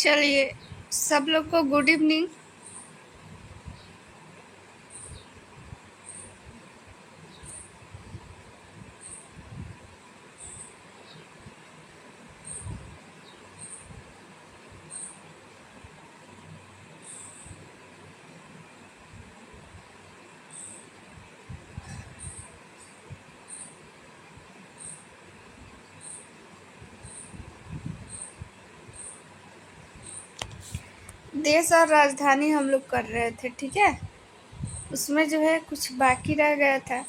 चलिए, सब लोग को गुड इवनिंग। देश और राजधानी हम लोग कर रहे थे, ठीक है। उसमें जो है कुछ बाकी रह गया था।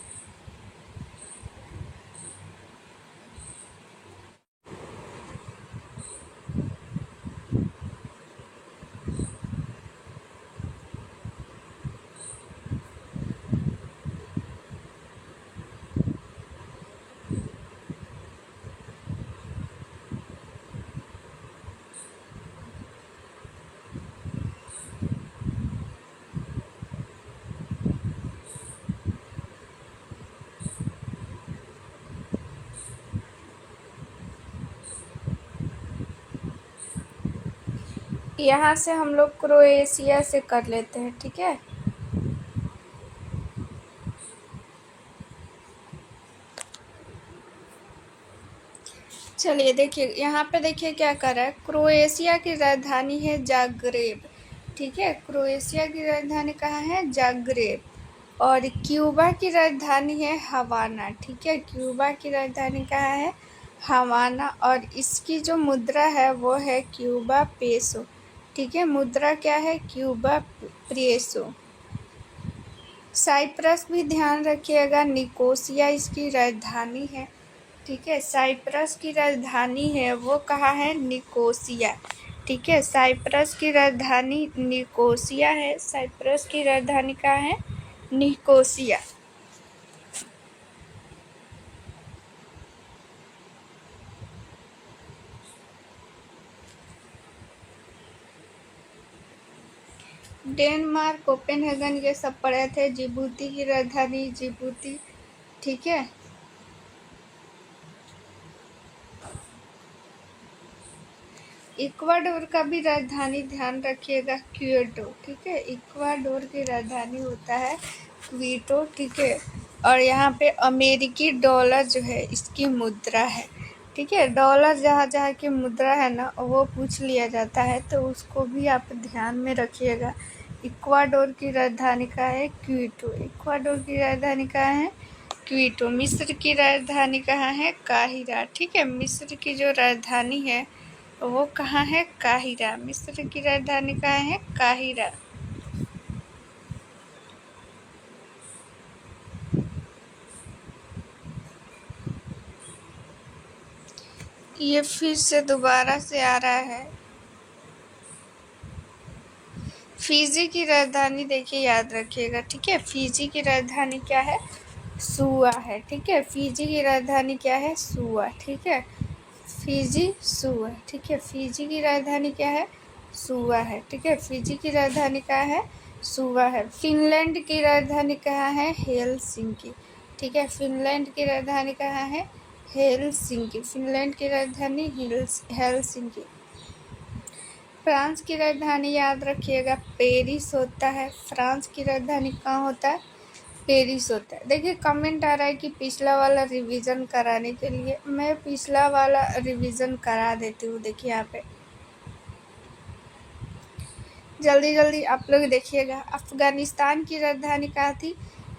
यहाँ से हम लोग क्रोएशिया से कर लेते हैं, ठीक है। चलिए देखिए, यहाँ पे देखिए क्या कर रहा है। क्रोएशिया की राजधानी है जाग्रेब, ठीक है। क्रोएशिया की राजधानी कहाँ है? जाग्रेब। और क्यूबा की राजधानी है हवाना, ठीक है। क्यूबा की राजधानी कहाँ है? हवाना। और इसकी जो मुद्रा है वो है क्यूबा पेसो, ठीक है। मुद्रा क्या है? Cuba peso. साइप्रस भी ध्यान रखिएगा, निकोसिया इसकी राजधानी है, ठीक है। साइप्रस की राजधानी है वो कहाँ है? निकोसिया, ठीक है। साइप्रस की राजधानी निकोसिया है। साइप्रस की राजधानी कहाँ है? निकोसिया। डेनमार्क, कोपेनहेगन, ये सब पढ़े थे। जिबूती की राजधानी जिबूती, ठीक है। इक्वाडोर का भी राजधानी ध्यान रखिएगा, क्विटो, ठीक है। इक्वाडोर की राजधानी होता है क्विटो, ठीक है। और यहाँ पे अमेरिकी डॉलर जो है इसकी मुद्रा है, ठीक है। डॉलर जहाँ जहाँ की मुद्रा है ना वो पूछ लिया जाता है, तो उसको भी आप ध्यान में रखिएगा। इक्वाडोर की राजधानी का है क्विटो। इक्वाडोर की राजधानी कहाँ है? क्विटो। मिस्र की राजधानी कहाँ है? काहिरा, ठीक है। मिस्र की जो राजधानी है वो कहाँ है? काहिरा। मिस्र की राजधानी कहाँ है? काहिरा। ये फिर से दोबारा से आ रहा है। फिजी की राजधानी देखिए, याद रखिएगा, ठीक है। फिजी की राजधानी क्या है? सुआ है, ठीक है। फिजी की राजधानी क्या है? सुआ, ठीक है। फिजी सुआ, ठीक है। फिजी की राजधानी क्या है? सुआ है, ठीक है। फिजी की राजधानी क्या है? सुआ है। फिनलैंड की राजधानी कहाँ है? हेलसिंकी, ठीक है। फिनलैंड की राजधानी कहाँ है? हेलसिंकी। फिनलैंड की राजधानी हेलसिंकी। फ्रांस की राजधानी याद रखिएगा, पेरिस होता है। फ्रांस की राजधानी कहाँ होता है? पेरिस होता है। देखिए कमेंट आ रहा है कि पिछला वाला रिवीजन कराने के लिए, मैं पिछला वाला रिवीजन करा देती हूँ। देखिए यहाँ पे जल्दी जल्दी आप लोग देखिएगा। अफगानिस्तान की राजधानी कहाँ थी?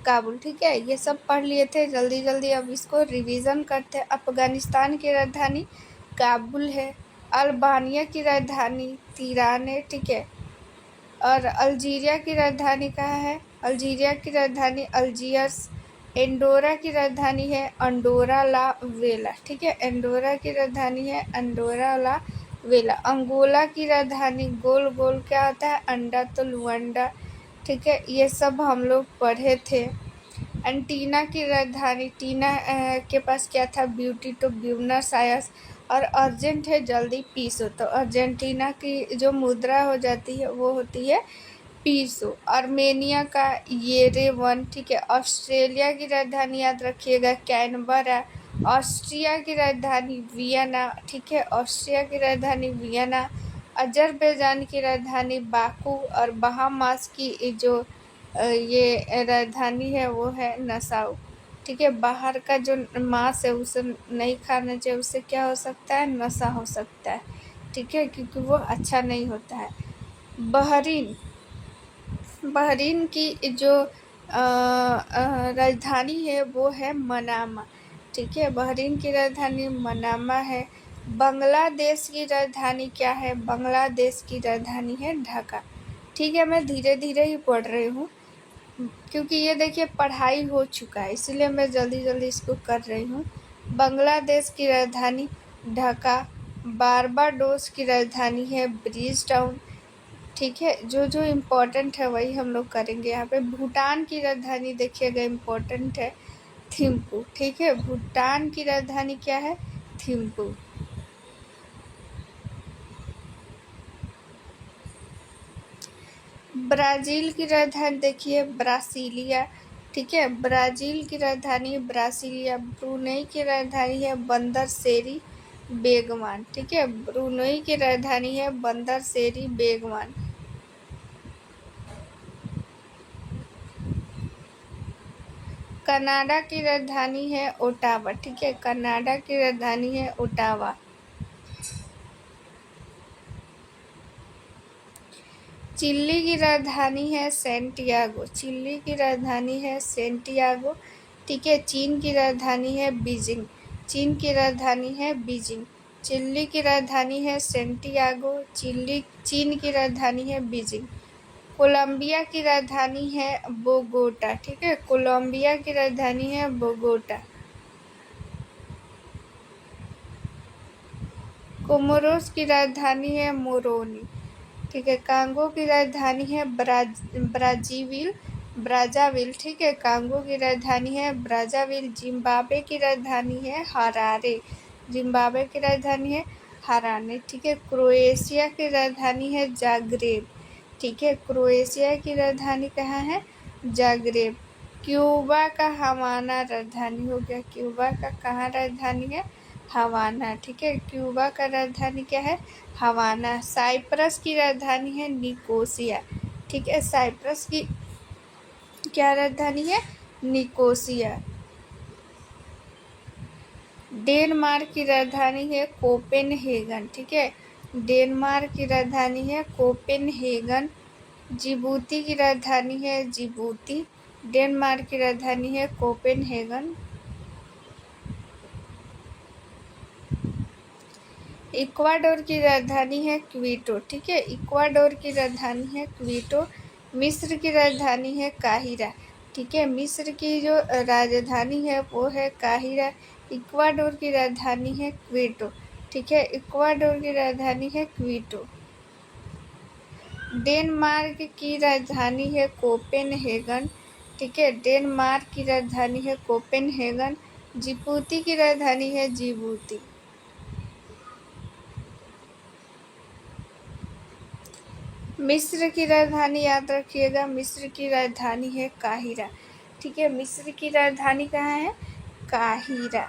काबुल, ठीक है। ये सब पढ़ लिए थे, जल्दी जल्दी अब इसको रिवीजन करते हैं। अफगानिस्तान की राजधानी काबुल है। अल्बानिया की राजधानी तिरान है, ठीक है। और अल्जीरिया की राजधानी कहाँ है? अल्जीरिया की राजधानी अल्जियर्स। एंडोरा की राजधानी है अंडोरा ला वेला, ठीक है। एंडोरा की राजधानी है अंडोरा ला वेला। अंगोला की राजधानी गोल गोल क्या होता है? अंडा, तो लुआंडा, ठीक है। ये सब हम लोग पढ़े थे। एंटीना की राजधानी टीना के पास क्या था? ब्यूटी, तो ब्यूनस आयर्स। और अर्जेंट है जल्दी पीसो, तो अर्जेंटीना की जो मुद्रा हो जाती है वो होती है पीसो। आर्मेनिया का येरेवन, ठीक है। ऑस्ट्रेलिया की राजधानी याद रखिएगा कैनबरा। ऑस्ट्रिया की राजधानी वियना, ठीक है। ऑस्ट्रिया की राजधानी वियना। अजरबैजान की राजधानी बाकू और बहामास की जो ये राजधानी है वो है नसाउ। ठीक है, बाहर का जो मांस है उसे नहीं खाना चाहिए, उससे क्या हो सकता है, नशा हो सकता है। ठीक है, क्योंकि वो अच्छा नहीं होता है। बहरीन बहरीन की जो राजधानी है वो है मनामा। ठीक है, बहरीन की राजधानी मनामा है। बांग्लादेश की राजधानी क्या है, बांग्लादेश की राजधानी है ढाका। ठीक है, मैं धीरे धीरे ही पढ़ रही हूँ क्योंकि ये देखिए पढ़ाई हो चुका है, इसलिए मैं जल्दी जल्दी इसको कर रही हूँ। बांग्लादेश की राजधानी ढाका। बारबाडोस की राजधानी है ब्रिज टाउन। ठीक है, जो जो इम्पोर्टेंट है वही हम लोग करेंगे यहाँ पे। भूटान की राजधानी देखिएगा इम्पोर्टेंट है थिम्पू। ठीक है, भूटान की राजधानी क्या है, थिम्पू। ब्राज़ील की राजधानी देखिए ब्रासीलिया। ठीक है, ब्राज़ील की राजधानी ब्रासीलिया। ब्रुनेई की राजधानी है बंदर सेरी बेगमान। ठीक है, ब्रुनेई की राजधानी है बंदर सेरी बेगमान। कनाडा की राजधानी है ओटावा। ठीक है, कनाडा की राजधानी है ओटावा। चिली की राजधानी है सेंटियागो। चिली की राजधानी है सेंटियागो। ठीक है, चीन की राजधानी है बीजिंग। चीन की राजधानी है बीजिंग। चिली की राजधानी है सेंटियागो। चीन की राजधानी है बीजिंग। कोलंबिया की राजधानी है बोगोटा। ठीक है, कोलंबिया की राजधानी है बोगोटा। कोमोरोस की राजधानी है मोरोनी। ठीक है, कांगो की राजधानी है ब्राज़ाविल। ठीक है, कांगो की राजधानी है ब्राज़ाविल। जिम्बाब्वे की राजधानी है हरारे। जिम्बाब्वे की राजधानी है हरारे। ठीक है, क्रोएशिया की राजधानी है जाग्रेब। ठीक है, क्रोएशिया की राजधानी कहाँ है, जाग्रेब। क्यूबा का हवाना राजधानी हो गया। क्यूबा का कहाँ राजधानी है, हवाना। ठीक है, क्यूबा का राजधानी क्या है, हवाना। साइप्रस की राजधानी है निकोसिया। ठीक है, साइप्रस की क्या राजधानी है, निकोसिया। डेनमार्क की राजधानी है कोपेनहेगन। ठीक है, डेनमार्क की राजधानी है कोपेनहेगन। जिबूती की राजधानी है जिबूती। डेनमार्क की राजधानी है कोपेनहेगन। इक्वाडोर की राजधानी है क्वीटो। ठीक है, इक्वाडोर की राजधानी है क्वीटो। मिस्र की राजधानी है काहिरा। ठीक है, मिस्र की जो राजधानी है वो है काहिरा। इक्वाडोर की राजधानी है क्वीटो। ठीक है, इक्वाडोर की राजधानी है क्वीटो। डेनमार्क की राजधानी है कोपेनहेगन। ठीक है, डेनमार्क की राजधानी है कोपेनहेगन। जिबूती की राजधानी है जिबूती। मिस्र की राजधानी याद रखिएगा, मिस्र की राजधानी है काहिरा। ठीक है, मिस्र की राजधानी कहाँ है, काहिरा।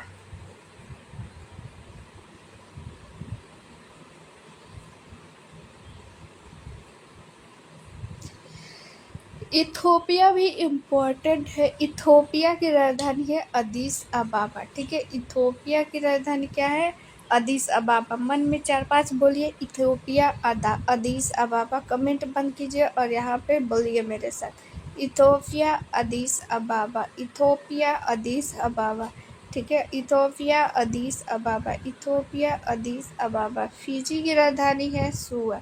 इथोपिया भी इम्पोर्टेंट है। इथोपिया की राजधानी है अदीस अबाबा। ठीक है, इथोपिया की राजधानी क्या है, अदीस अबाबा। मन में 4-5 बोलिए, इथोपिया अदीस अबाबा। कमेंट बंद कीजिए और यहाँ पे बोलिए मेरे साथ, इथोपिया अदीस अबाबा, इथोपिया अदीस अबाबा। ठीक है, इथोपिया अदीस अबाबा, इथोपिया अदीस अबाबा। फिजी की राजधानी है सुआ।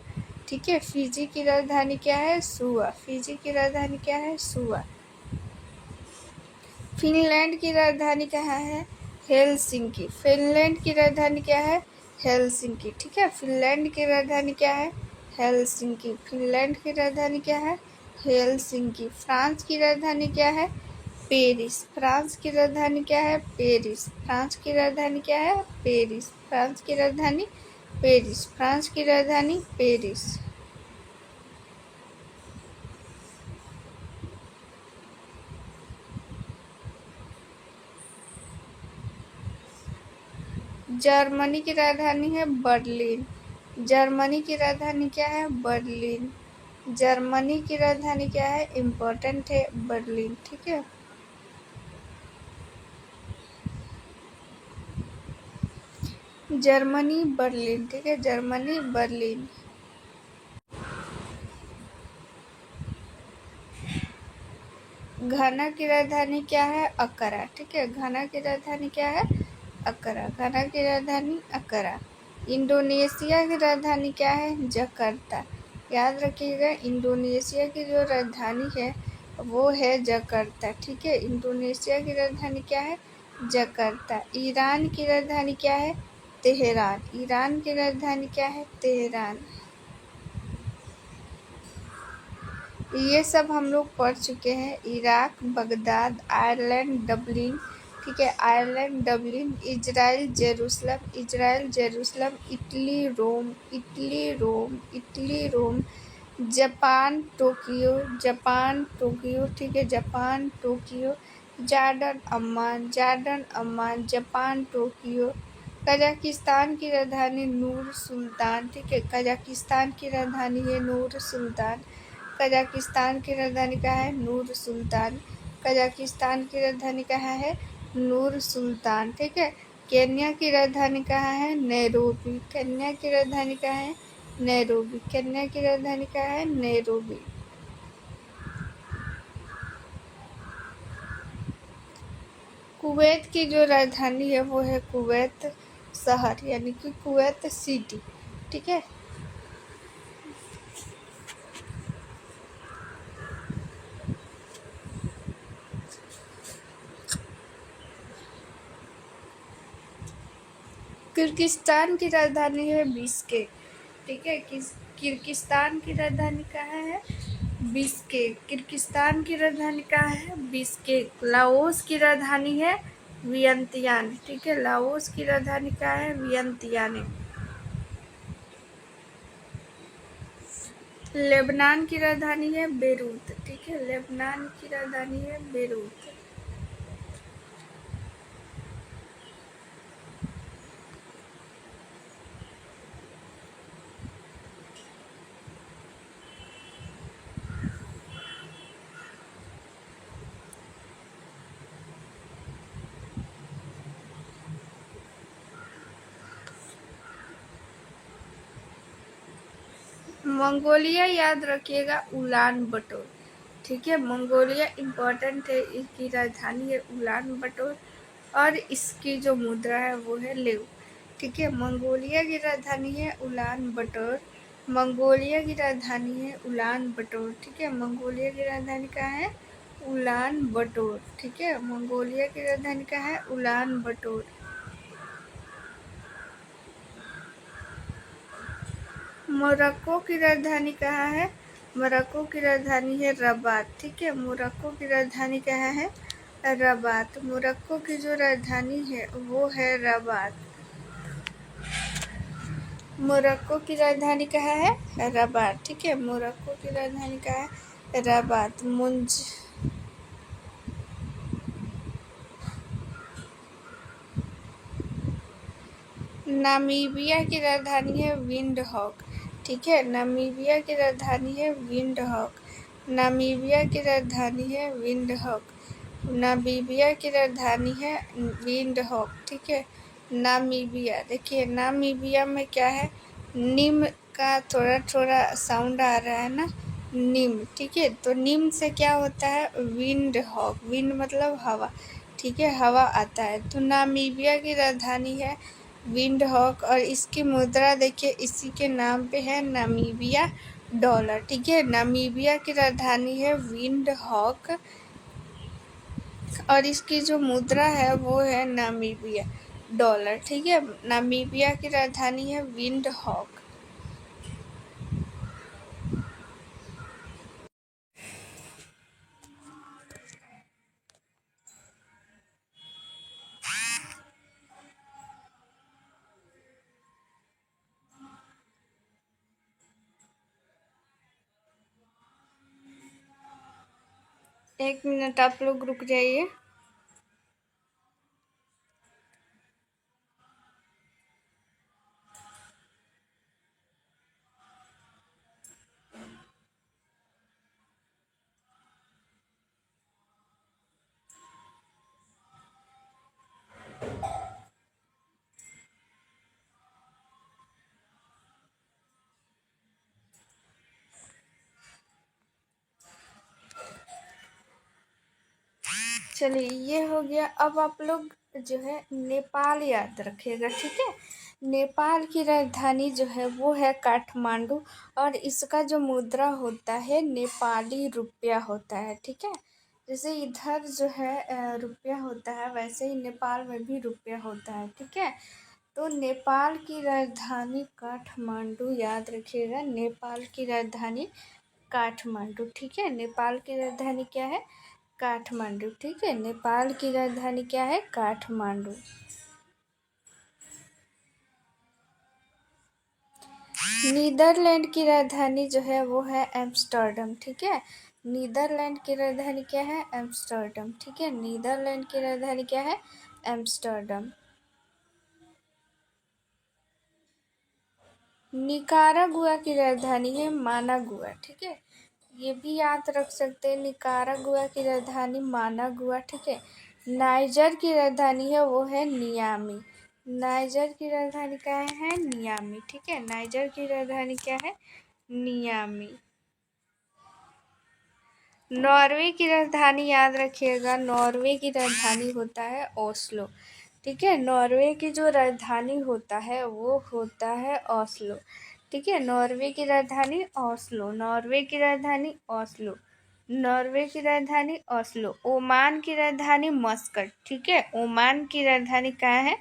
ठीक है, फिजी की राजधानी क्या है, सुआ। फिजी की राजधानी क्या है, सुआ। फिनलैंड की राजधानी कहाँ है, हेलसिंकी। फिनलैंड की राजधानी क्या है, हेलसिंकी। ठीक है, फिनलैंड की राजधानी क्या है, हेलसिंकी। फिनलैंड की राजधानी क्या है, हेलसिंकी। फ्रांस की राजधानी क्या है, पेरिस। फ्रांस की राजधानी क्या है, पेरिस। फ्रांस की राजधानी क्या है, पेरिस। फ्रांस की राजधानी पेरिस। फ्रांस की राजधानी पेरिस। जर्मनी की राजधानी है बर्लिन। जर्मनी की राजधानी क्या है? बर्लिन। जर्मनी की राजधानी क्या है? इम्पोर्टेंट है, बर्लिन। ठीक है, जर्मनी बर्लिन। ठीक है, जर्मनी बर्लिन। घाना की राजधानी क्या है? अकरा। ठीक है, घाना की राजधानी क्या है? अकरा। घाना की राजधानी अकरा। इंडोनेशिया की राजधानी क्या है? जकार्ता। याद रखिएगा, इंडोनेशिया की जो राजधानी है वो है जकार्ता। ठीक है, इंडोनेशिया की राजधानी क्या है? जकार्ता। ईरान की राजधानी क्या है? तेहरान। ईरान की राजधानी क्या है? तेहरान। ये सब हम लोग पढ़ चुके हैं। Iraq, Baghdad, Ireland, Dublin. ठीक है, Ireland, Dublin. Israel, Jerusalem. Israel, Jerusalem. Italy, Rome. Italy, Rome. Italy, Rome. Japan, Tokyo. Japan, Tokyo. ठीक है, Japan, Tokyo. Jordan, Amman. Jordan, Amman. Japan, Tokyo. Kazakhstan की राजधानी नूर सुल्तान। ठीक है, कजाकिस्तान की राजधानी है नूर सुल्तान। कजाकिस्तान की राजधानी क्या है? नूर सुल्तान। कजाकिस्तान की राजधानी कहाँ है? नूर सुल्तान। ठीक है, केन्या की राजधानी कहाँ है? नैरोबी। केन्या की राजधानी कहाँ है? नैरोबी। केन्या की राजधानी क्या है? नैरोबी। कुवैत की जो राजधानी है वो है कुवैत शहर, यानी कि कुवैत सिटी। ठीक है, किर्गिस्तान की राजधानी है बिश्केक। ठीक है, किर्गिस्तान की राजधानी कहाँ है? बिश्केक। किर्गिस्तान की राजधानी कहाँ है? बिश्केक। लाओस की राजधानी है वियंतियान। ठीक है, लाओस की राजधानी क्या है? वियंतियान। लेबनान की राजधानी है बेरूत। ठीक है, लेबनान की राजधानी है बेरूत। मंगोलिया याद रखिएगा, उलान बटोर। ठीक है, मंगोलिया इम्पोर्टेंट है, इसकी राजधानी है उलान बटोर और इसकी जो मुद्रा है वो है लेव। ठीक है, मंगोलिया की राजधानी है उलान बटोर। मंगोलिया की राजधानी है उलान बटोर। ठीक है, मंगोलिया की राजधानी क्या है? उलान बटोर। ठीक है, मंगोलिया की राजधानी क्या है? उलान बटोर। मोरक्को की राजधानी कहाँ है? मोरक्को की राजधानी है रबात। ठीक है, मोरक्को की राजधानी कहाँ है? रबात। मोरक्को की जो राजधानी है वो है रबात। मोरक्को की राजधानी कहाँ है? रबात। ठीक है, मोरक्को की राजधानी कहाँ है? रबात। मुंज नामीबिया की राजधानी है विंडहॉक। ठीक है, नामीबिया की राजधानी है विंडहॉक। नामीबिया की राजधानी है विंडहॉक। नामीबिया की राजधानी है विंडहॉक। ठीक है, नामीबिया। देखिए, नामीबिया में क्या है? निम का थोड़ा थोड़ा साउंड आ रहा है ना, निम। ठीक है, तो निम से क्या होता है? Wind hoc. विंड मतलब हवा। ठीक है, हवा आता है। तो नामीबिया की राजधानी है विंड हॉक और इसकी मुद्रा देखिए इसी के नाम पे है, नामीबिया डॉलर। ठीक है, नामीबिया की राजधानी है विंड हॉक और इसकी जो मुद्रा है वो है नामीबिया डॉलर। ठीक है, नामीबिया की राजधानी है विंड हॉक। एक मिनट आप लोग रुक जाइए। चलिए ये हो गया। अब आप लोग जो है नेपाल याद रखिएगा, ठीक है। नेपाल की राजधानी जो है वो है काठमांडू, और इसका जो मुद्रा होता है नेपाली रुपया होता है, ठीक है। जैसे इधर जो है रुपया होता है, वैसे ही नेपाल में भी रुपया होता है, ठीक है। तो नेपाल की राजधानी काठमांडू याद रखिएगा, नेपाल की राजधानी काठमांडू, ठीक है। नेपाल की राजधानी क्या है? काठमांडू, ठीक है। नेपाल की राजधानी क्या है? काठमांडू। नीदरलैंड की राजधानी जो है वो है एम्स्टर्डम, ठीक है। नीदरलैंड की राजधानी क्या है? एम्स्टर्डम, ठीक है। नीदरलैंड की राजधानी क्या है? एम्स्टर्डम। निकारागुआ की राजधानी है मानागुआ, ठीक है। ये भी याद रख सकते हैं, निकारागुआ की राजधानी मानागुआ, ठीक है। नाइजर की राजधानी है वो है नियामी। नाइजर की राजधानी क्या है? नियामी, ठीक है। नाइजर की राजधानी क्या है? नियामी। नॉर्वे की राजधानी याद रखिएगा, नॉर्वे की राजधानी होता है ओस्लो, ठीक है। नॉर्वे की जो राजधानी होता है वो होता है ओस्लो, ठीक है। नॉर्वे की राजधानी ओस्लो, नॉर्वे की राजधानी ओस्लो, नॉर्वे की राजधानी ओस्लो। ओमान की राजधानी मस्कट, ठीक है। ओमान की राजधानी क्या है?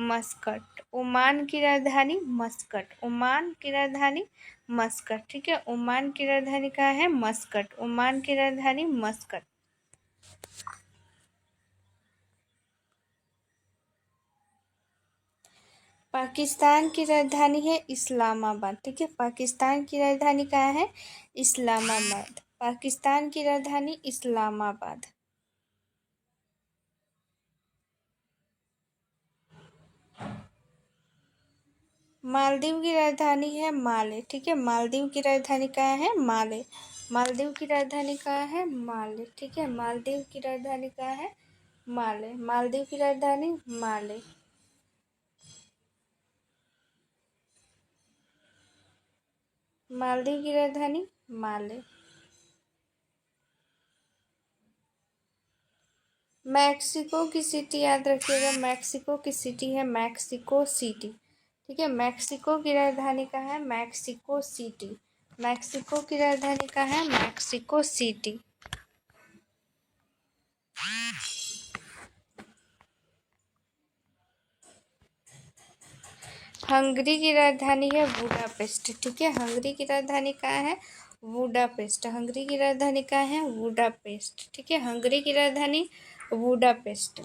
मस्कट। ओमान की राजधानी मस्कट, ओमान की राजधानी मस्कट, ठीक है। ओमान की राजधानी क्या है? मस्कट, ओमान की राजधानी मस्कट। पाकिस्तान की राजधानी है इस्लामाबाद, ठीक है। पाकिस्तान की राजधानी क्या है? इस्लामाबाद। पाकिस्तान की राजधानी इस्लामाबाद। मालदीव की राजधानी है माले, ठीक है। मालदीव की राजधानी क्या है? माले। मालदीव की राजधानी क्या है? माले, ठीक है। मालदीव की राजधानी क्या है? माले। मालदीव की राजधानी माले। मालदीव की राजधानी माले। मैक्सिको की सिटी याद रखिएगा, मैक्सिको की सिटी है मैक्सिको सिटी, ठीक है। मैक्सिको की राजधानी का है? Mexico city. मैक्सिको की राजधानी का है? Mexico city. हंगरी की राजधानी है वुडापेस्ट, ठीक है। हंगरी की राजधानी क्या है? वुडापेस्ट। हंगरी की राजधानी क्या है? वुडापेस्ट, ठीक है। हंगरी की राजधानी वुडापेस्ट।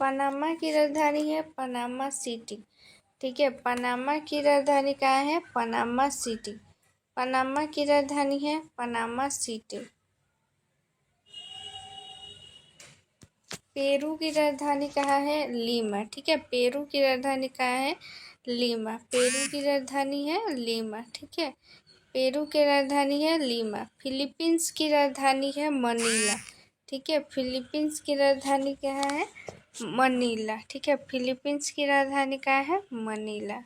पनामा की राजधानी है पनामा सिटी, ठीक है। पनामा की राजधानी क्या है? Panama city. पनामा की राजधानी है पनामा सिटी। पेरू की राजधानी कहाँ है? लीमा, ठीक है। पेरू की राजधानी कहाँ है? लीमा। पेरू की राजधानी है लीमा, ठीक है। पेरू की राजधानी है लीमा। फिलीपींस की राजधानी है मनीला, ठीक है। फिलीपींस की राजधानी क्या है? मनीला, ठीक है। फिलीपींस की राजधानी क्या है? मनीला।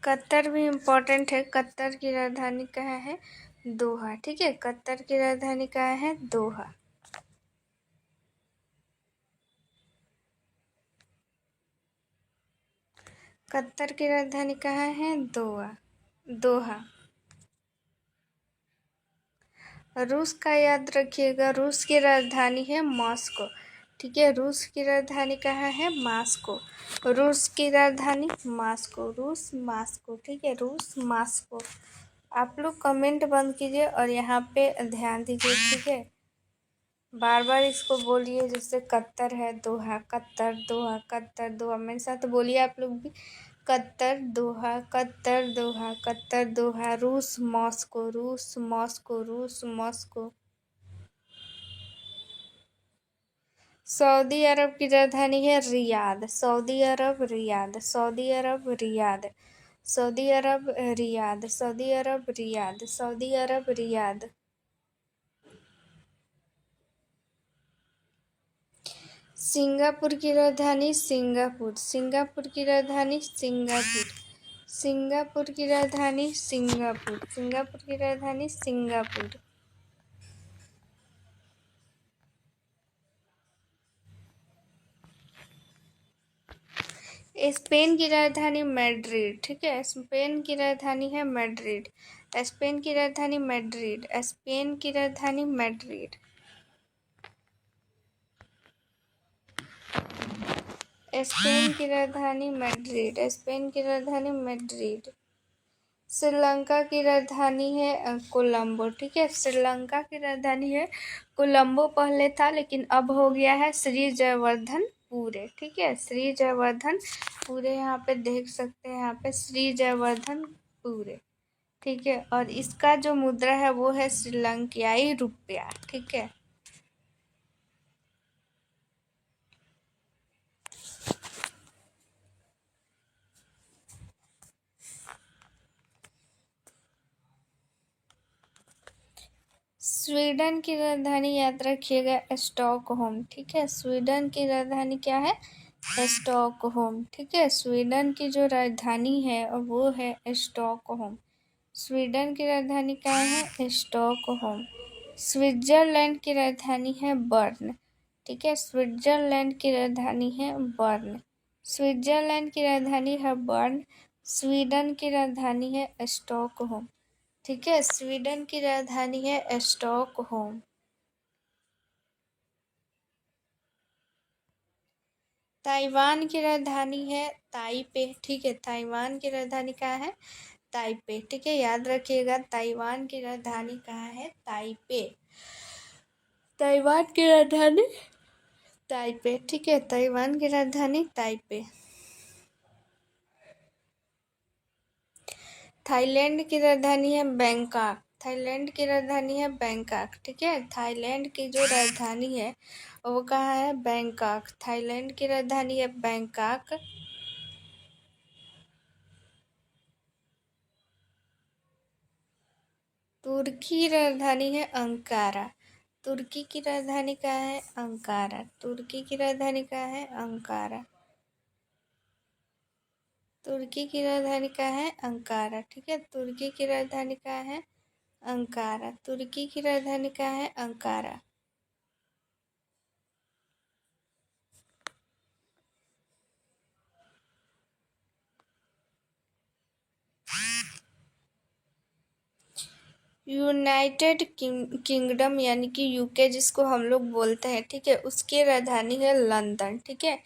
कतर भी इम्पोर्टेंट है। कतर की राजधानी क्या है? दोहा, ठीक है। कतर की राजधानी क्या है? दोहा। कतर की राजधानी कहाँ है? दोहा, दोहा। रूस का याद रखिएगा, रूस की राजधानी है मॉस्को, ठीक है। रूस की राजधानी कहाँ है? मॉस्को। रूस की राजधानी मॉस्को, रूस मॉस्को, ठीक है। रूस मॉस्को। आप लोग कमेंट बंद कीजिए और यहाँ पे ध्यान दीजिए, ठीक है। बार बार इसको बोलिए, जैसे कतर है दोहा, कतर दोहा, कतर दोहा। मेरे साथ बोलिए आप लोग भी, कतर दोहा, कतर दोहा, कतर दोहा। रूस मॉस्को, रूस मॉस्को, रूस मॉस्को। सऊदी अरब की राजधानी है रियाद, सऊदी अरब रियाद, सऊदी अरब रियाद, सऊदी अरब रियाद, सऊदी अरब रियाद, सऊदी अरब रियाद। सिंगापुर की राजधानी सिंगापुर। सिंगापुर की राजधानी सिंगापुर। सिंगापुर की राजधानी सिंगापुर। सिंगापुर की राजधानी सिंगापुर। स्पेन की राजधानी मैड्रिड। ठीक है, स्पेन की राजधानी है मैड्रिड। स्पेन की राजधानी मैड्रिड। स्पेन की राजधानी मैड्रिड। स्पेन की राजधानी मैड्रिड। स्पेन की राजधानी मैड्रिड। श्रीलंका की राजधानी है कोलंबो। ठीक है, श्रीलंका की राजधानी है कोलंबो। पहले था लेकिन अब हो गया है श्री जयवर्धन पूरे। ठीक है, श्री जयवर्धन पूरे यहाँ पे देख सकते हैं, यहाँ पे श्री जयवर्धन पूरे। ठीक है, और इसका जो मुद्रा है वो है श्रीलंकियाई रुपया। ठीक है, स्वीडन की राजधानी याद रखिएगा स्टॉकहोम। ठीक है, स्वीडन की राजधानी क्या है? स्टॉकहोम। ठीक है, स्वीडन की जो राजधानी है वो है स्टॉकहोम। स्वीडन की राजधानी क्या है? स्टॉकहोम। स्विट्जरलैंड की राजधानी है बर्न। ठीक है, स्विट्जरलैंड की राजधानी है बर्न। स्विट्जरलैंड की राजधानी है बर्न। स्वीडन की राजधानी है स्टॉकहोम। ठीक है, स्वीडन की राजधानी है स्टॉकहोम। ताइवान की राजधानी है ताइपे। ठीक है, ताइवान की राजधानी कहाँ है? ताइपे। ठीक है, याद रखिएगा ताइवान की राजधानी कहाँ है? ताइपे। ताइवान की राजधानी ताइपे। ठीक है, ताइवान की राजधानी ताइपे। थाईलैंड की राजधानी है बैंकॉक। थाईलैंड की राजधानी है बैंकॉक। ठीक है, थाईलैंड की जो राजधानी है वो कहाँ है? बैंकॉक। थाईलैंड की राजधानी है बैंकॉक। तुर्की राजधानी है अंकारा। तुर्की की राजधानी क्या है? अंकारा। तुर्की की राजधानी क्या है? अंकारा। तुर्की की राजधानी क्या है? अंकारा। ठीक है, तुर्की की राजधानी क्या है? अंकारा। तुर्की की राजधानी क्या है? अंकारा। यूनाइटेड किंगडम यानी कि यूके जिसको हम लोग बोलते हैं, ठीक है, उसकी राजधानी है लंदन। ठीक है,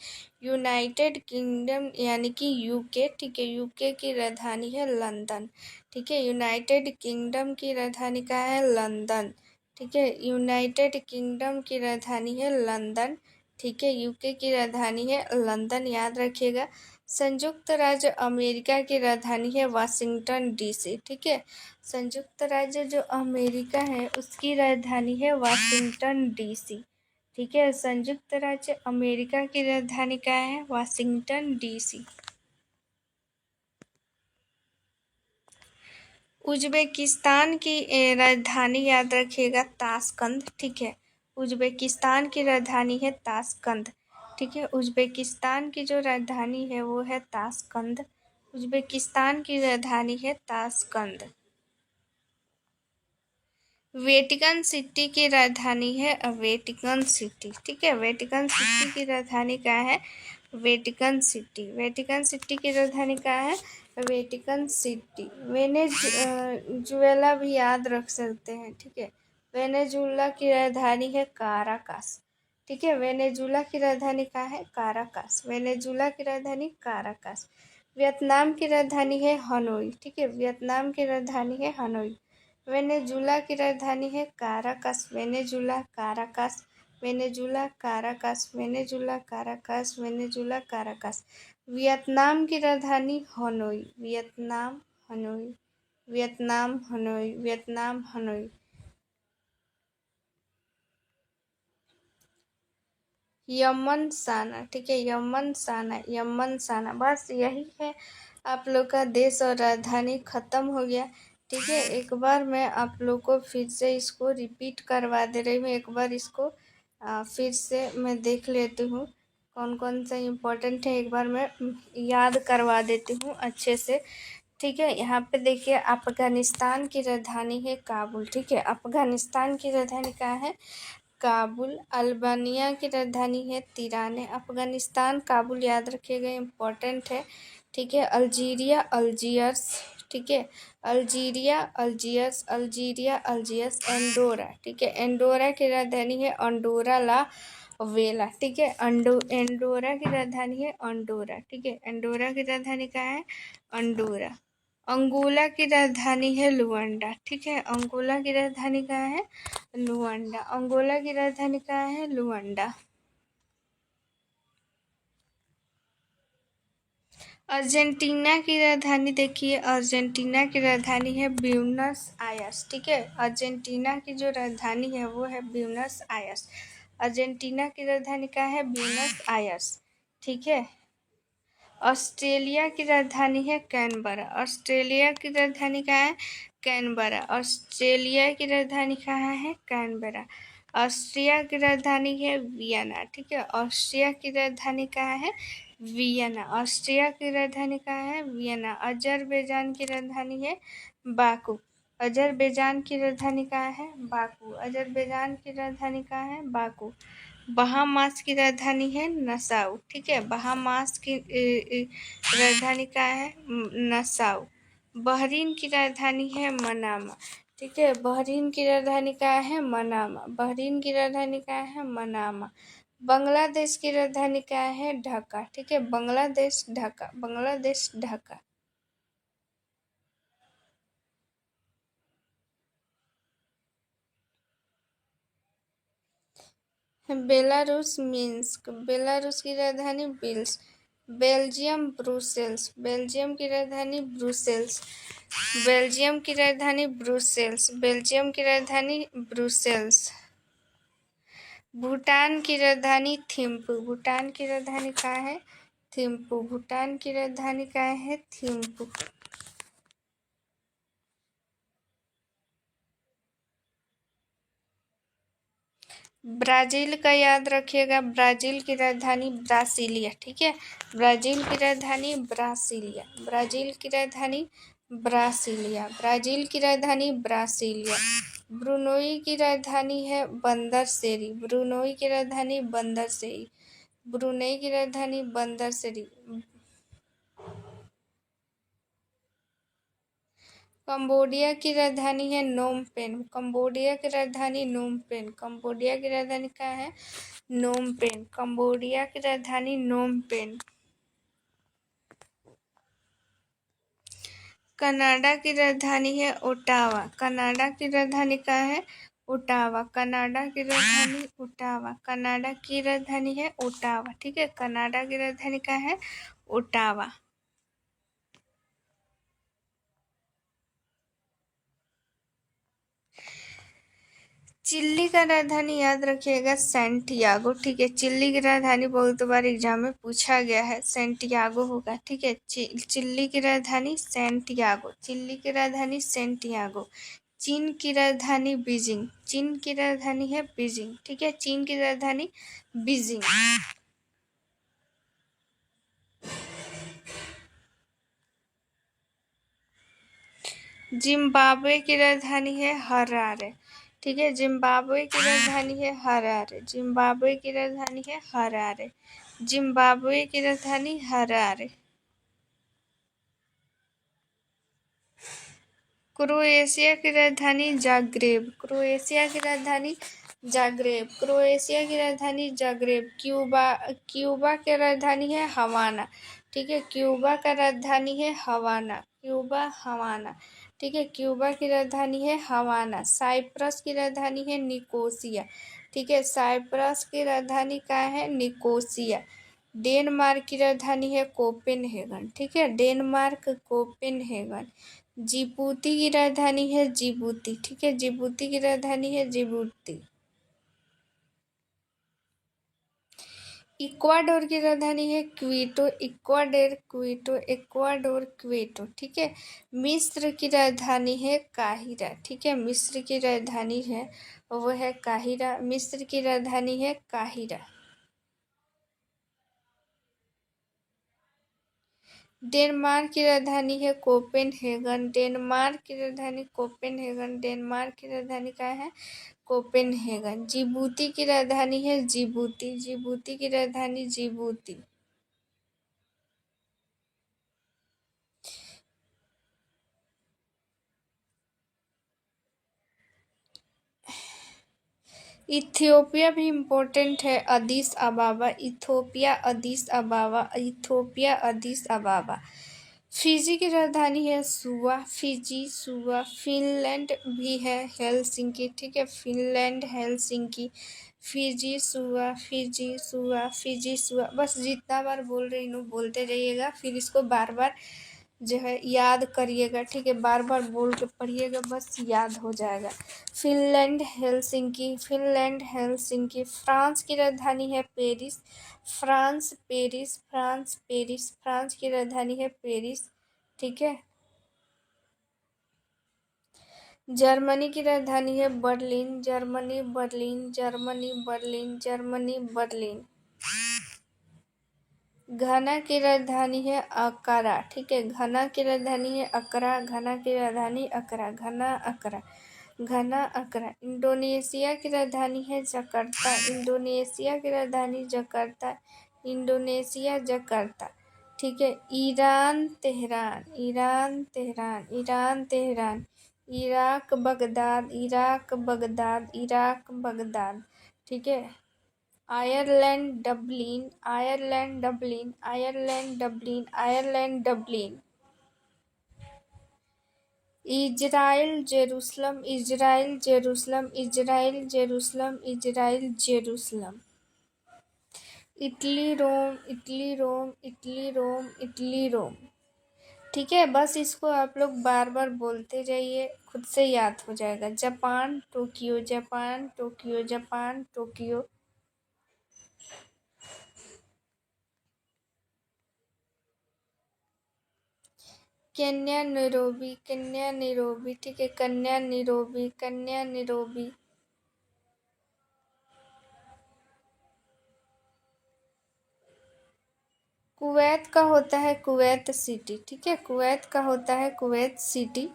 यूनाइटेड किंगडम यानी कि यूके। ठीक है, यूके की राजधानी है लंदन। ठीक है, यूनाइटेड किंगडम की राजधानी क्या है? लंदन। ठीक है, यूनाइटेड किंगडम की राजधानी है लंदन। ठीक है, यूके की राजधानी है लंदन, याद रखिएगा। संयुक्त राज्य अमेरिका की राजधानी है वाशिंगटन डीसी। ठीक है, संयुक्त राज्य जो अमेरिका है उसकी राजधानी है वाशिंगटन डीसी। ठीक है, संयुक्त राज्य अमेरिका की राजधानी क्या है? Washington DC. उज्बेकिस्तान की राजधानी याद रखिएगा ताशकंद। ठीक है, उज्बेकिस्तान की राजधानी है ताशकंद। ठीक है, उज्बेकिस्तान की जो राजधानी है वो है ताशकंद। उज्बेकिस्तान की राजधानी है ताशकंद। वेटिकन सिटी की राजधानी है वेटिकन सिटी। ठीक है, वेटिकन सिटी की राजधानी क्या है? Vatican city. वेटिकन सिटी की राजधानी क्या है? Vatican city. वेनेजुएला भी याद रख सकते हैं। ठीक है, वेनेजुएला की राजधानी है काराकास। ठीक है, वेनेजुएला की राजधानी क्या है? काराकास। वेनेजुएला की राजधानी काराकास। वियतनाम की राजधानी है हनोई। ठीक है, वियतनाम की राजधानी है हनोई। वेनेजुला की राजधानी है Caracas. Venezuela Caracas. Venezuela Caracas. Venezuela Caracas. Venezuela Caracas. Vietnam की राजधानी Hanoi. Vietnam Hanoi. Vietnam Hanoi. Vietnam Hanoi. Yemen Sanaa. ठीक है, यमन साना। यमन साना। बस यही है आप लोग का देश और राजधानी खत्म हो गया। ठीक है, एक बार मैं आप लोग को फिर से इसको रिपीट करवा दे रही हूँ। एक बार इसको फिर से मैं देख लेती हूँ कौन कौन सा इम्पोर्टेंट है, एक बार मैं याद करवा देती हूँ अच्छे से। ठीक है, यहाँ पे देखिए अफगानिस्तान की राजधानी है काबुल। ठीक है, अफगानिस्तान की राजधानी कहाँ है? काबुल। अल्बानिया की राजधानी है तिराने। अफगानिस्तान काबुल याद रखिएगा, इम्पोर्टेंट है। ठीक है, अल्जीरिया अल्जियर्स। ठीक है, Algeria Algiers, Algeria Algiers. Andorra. ठीक है, एंडोरा की राजधानी है अंडोरा ला वेला। ठीक है, एंडोरा की राजधानी है अंडोरा। ठीक है, एंडोरा की राजधानी कहाँ है? अंडोरा। अंगोला की राजधानी है लुआंडा। ठीक है, अंगोला की राजधानी कहाँ है? लुआंडा। अंगोला की राजधानी कहाँ है? लुआंडा। अर्जेंटीना की राजधानी देखिए, अर्जेंटीना की राजधानी है ब्यूनस आयर्स। ठीक है, अर्जेंटीना की जो राजधानी है वो है ब्यूनस आयर्स। अर्जेंटीना की राजधानी क्या है? Buenos Aires. ठीक है, ऑस्ट्रेलिया की राजधानी है कैनबरा। ऑस्ट्रेलिया की राजधानी कहाँ है? कैनबरा। ऑस्ट्रेलिया की राजधानी कहाँ है? कैनबरा। ऑस्ट्रिया की राजधानी है वियना। ठीक है, ऑस्ट्रिया की राजधानी कहाँ है? वियना। ऑस्ट्रिया की राजधानी कहाँ है? वियना। अजरबैजान की राजधानी है बाकू। अजरबैजान की राजधानी कहाँ है? बाकू। अजरबैजान की राजधानी कहाँ है? बाकू। बहामास की राजधानी है नसाउ। ठीक है, बहामास की राजधानी क्या है? नसाउ। बहरीन की राजधानी है मनामा। ठीक है, बहरीन की राजधानी क्या है? मनामा। बहरीन की राजधानी क्या है? मनामा। बांग्लादेश की राजधानी क्या है? ढाका। ठीक है, Bangladesh Dhaka. Bangladesh Dhaka. Belarus Minsk. Belarus की राजधानी बिल्स। Belgium Brussels. बेल्जियम की राजधानी ब्रुसेल्स। बेल्जियम की राजधानी ब्रुसेल्स। बेल्जियम की राजधानी ब्रुसेल्स। भूटान की राजधानी थिम्पू। भूटान की राजधानी कहाँ है? थिम्पू। भूटान की राजधानी कहाँ है? थिम्पू। ब्राजील का याद रखिएगा, ब्राजील की राजधानी ब्रासीलिया। ठीक है, ब्राजील की राजधानी ब्रासीलिया। ब्राजील की राजधानी ब्रासीलिया। ब्राजील की राजधानी ब्रासीलिया। ब्रुनोई की राजधानी है बंदर सेरी। ब्रुनोई की राजधानी बंदर सेरी। ब्रुनई की राजधानी बंदर सेरी। कंबोडिया की राजधानी है नोम पेन। कंबोडिया की राजधानी नोम पेन। कंबोडिया की राजधानी क्या है? Phnom Penh. कंबोडिया की राजधानी नोम पेन। कनाडा की राजधानी है ओटावा। कनाडा की राजधानी क्या है? ओटावा। कनाडा की राजधानी ओटावा। कनाडा की राजधानी है ओटावा। ठीक है, कनाडा की राजधानी क्या है? ओटावा। चिल्ली का राजधानी याद रखिएगा सैंटियागो। ठीक है, चिल्ली की राजधानी बहुत बार एग्जाम में पूछा गया है, सैंटियागो होगा। ठीक है, चिल्ली की राजधानी सैंटियागो। चिल्ली की राजधानी सैंटियागो। चीन की राजधानी बीजिंग। चीन की राजधानी है बीजिंग। ठीक है, चीन की राजधानी बीजिंग। जिम्बाब्वे की राजधानी है हरारे। ठीक है, जिम्बाब्वे की राजधानी है हरारे। जिम्बाब्वे की राजधानी है हरारे। जिम्बाब्वे की राजधानी हरारे। क्रोएशिया की राजधानी जाग्रेब। क्रोएशिया की राजधानी जाग्रेब। क्रोएशिया की राजधानी जाग्रेब। क्यूबा। क्यूबा की राजधानी है हवाना। ठीक है, क्यूबा का राजधानी है हवाना। क्यूबा हवाना। ठीक है, क्यूबा की राजधानी है हवाना। साइप्रस की राजधानी है निकोसिया। ठीक है, साइप्रस की राजधानी क्या है? निकोसिया। डेनमार्क की राजधानी है कोपेनहेगन। ठीक है, डेनमार्क कोपेनहेगन। जिबूती की राजधानी है जिबूती। ठीक है, जिबूती की राजधानी है जिबूती। इक्वाडोर की राजधानी है क्वीटो, इक्वाडोर क्वीटो, इक्वाडोर क्वीटो, ठीक है। मिस्र की राजधानी है काहिरा, ठीक है। मिस्र की राजधानी है वो है काहिरा, मिस्र की राजधानी है काहिरा। डेनमार्क की राजधानी है कोपेनहेगन, डेनमार्क की राजधानी कोपेनहेगन, डेनमार्क की राजधानी क्या है कोपेनहेगन। जिबूती की राजधानी है जिबूती, जिबूती की राजधानी जिबूती। इथियोपिया भी इम्पोर्टेंट है, अदीस अबाबा, इथोपिया अदीस अबाबा, इथोपिया अदीस अबाबा। फिजी की राजधानी है सुवा, फिजी सुवा। फिनलैंड भी है हेलसिंकी, ठीक है। फिनलैंड हेलसिंकी, फिजी सुवा, फिजी सुवा, फिजी सुवा। बस जितना बार बोल रही हूँ बोलते रहिएगा, फिर इसको बार बार जो है याद करिएगा, ठीक है। बार बार बोल के पढ़िएगा, बस याद हो जाएगा। Finland Helsinki, Finland Helsinki. France की राजधानी है Paris, France Paris, France Paris, France की राजधानी है पेरिस, ठीक है। जर्मनी की राजधानी है Berlin, Germany Berlin, Germany Berlin, Germany Berlin. Ghana की राजधानी है अकारा, ठीक है। घाना की राजधानी है अकरा, घाना की राजधानी अकरा, घाना अकरा, घाना अकरा। इंडोनेशिया की राजधानी है जकार्ता, इंडोनेशिया की राजधानी जकार्ता, इंडोनेशिया जकार्ता, ठीक है। Iran Tehran, Iran Tehran, Iran Tehran. Iraq Baghdad, Iraq Baghdad, Iraq Baghdad, ठीक है। Ireland Dublin, Ireland Dublin, Ireland Dublin, Ireland Dublin. Israel Jerusalem, Israel Jerusalem, Israel Jerusalem, Israel Jerusalem. Italy Rome, Italy Rome, Italy Rome, Italy Rome, ठीक है। बस इसको आप लोग बार बार बोलते जाइए, खुद से याद हो जाएगा। Japan Tokyo, Japan Tokyo, Japan Tokyo. Kenya Nairobi, Kenya Nairobi, ठीक है। कन्या नैरोबी, कन्या नैरोबी। कुवैत का होता है कुवैत सिटी, ठीक है। कुवैत का होता है कुवैत सिटी।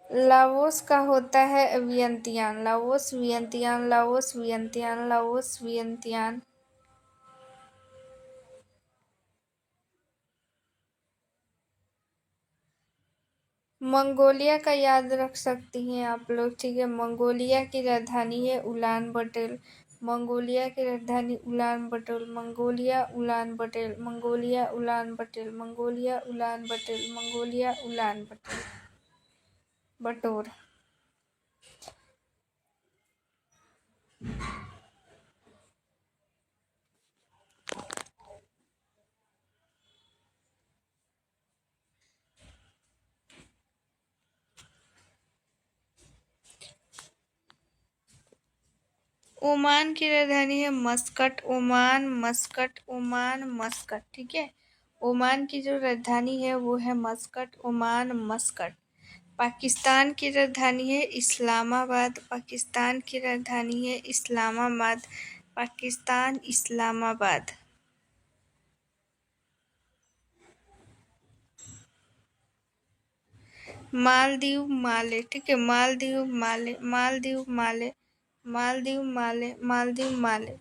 लाओस का होता है Vientiane, Laos Vientiane, Laos Vientiane, Laos Vientiane. Mongolia का याद रख सकती हैं आप लोग, ठीक है। मंगोलिया की राजधानी है उलान बटोर, मंगोलिया की राजधानी उलान बटोर, मंगोलिया उलान बटोर, मंगोलिया उलान बटोर, मंगोलिया उलान बटोर, मंगोलिया उलान बटोर, बटोर। ओमान की राजधानी है Muscat, Oman Muscat, Oman Muscat, ठीक है। ओमान की जो राजधानी है वो है मस्कट, ओमान मस्कट। पाकिस्तान की राजधानी है इस्लामाबाद, पाकिस्तान की राजधानी है इस्लामाबाद, पाकिस्तान इस्लामाबाद। मालदीव माले, ठीक है। मालदीव माले, मालदीव माले, मालदीव माले, मालदीव माले।